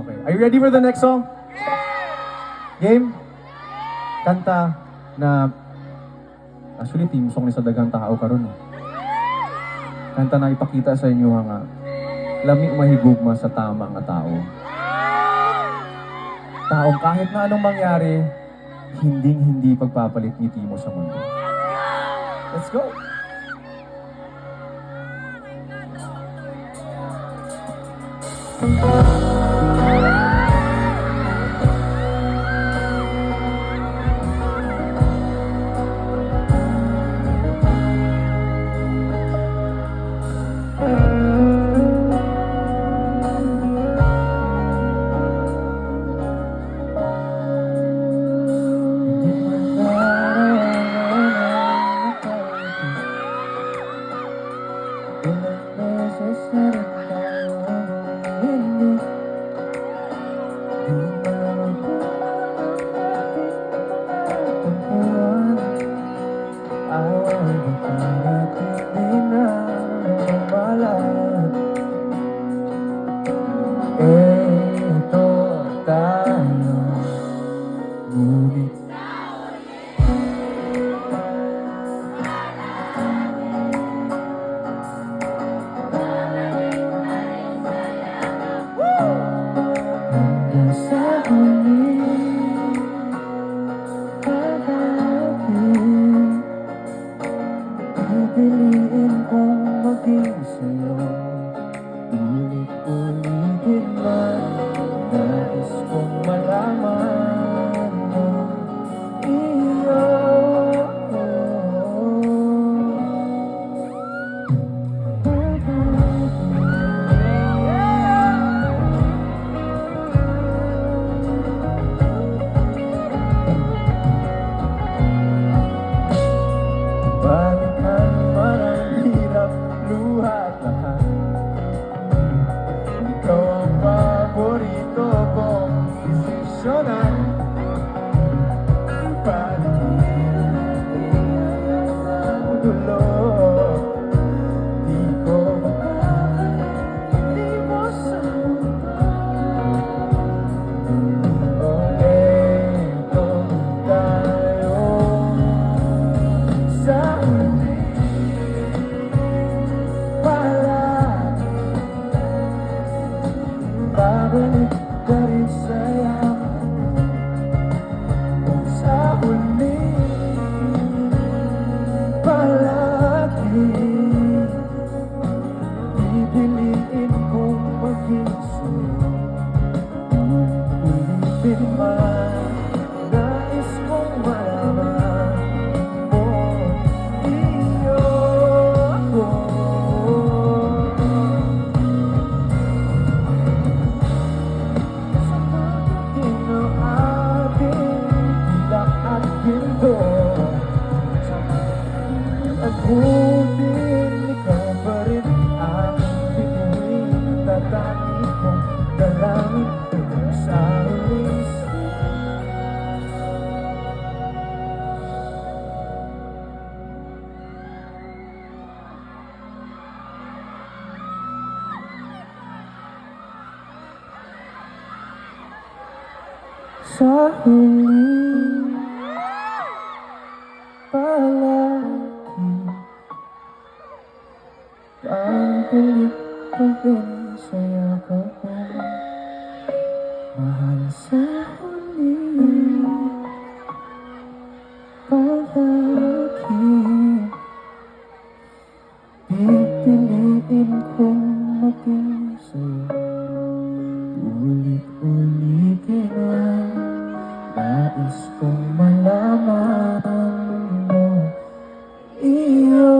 Okay. Are you ready for the next song? Game? Kanta na actually team song ni sa dagang tao karon. Kanta na ipakita sa inyo nga lami mahigugma sa tama nga tao. Taong kahit na anong mangyari, hindi pagpapalit ngiti mo sa mundo. Let's go! Pipiliin kong maging sa'yo, ulit-ulitin man. Nais kong malaman mo, iyo ko. Balikan man ang hirap, luhat lahat. Ikaw ang paborito kong desisyonan. Paligid ang gulo, di ko hindi mo sa mundo. O eto tayo sa huli. Babalik ka rin sa'yo sa huli. Palagi pipiliin kong maging sa'yo, ulitin man. Nais kong malaman mo, iyo ko. Ino ating pilak at ginto, agutin ikaw pa rin ang bituin. Tatangin kong dalangin sa huli. Sa huli, palagi ang pilit pa rin sa yakap mo. Mahal sa huli, palagi pipiliin kong maging sa'yo, ulit-ulitin lang. Nais kong malaman mo, iyo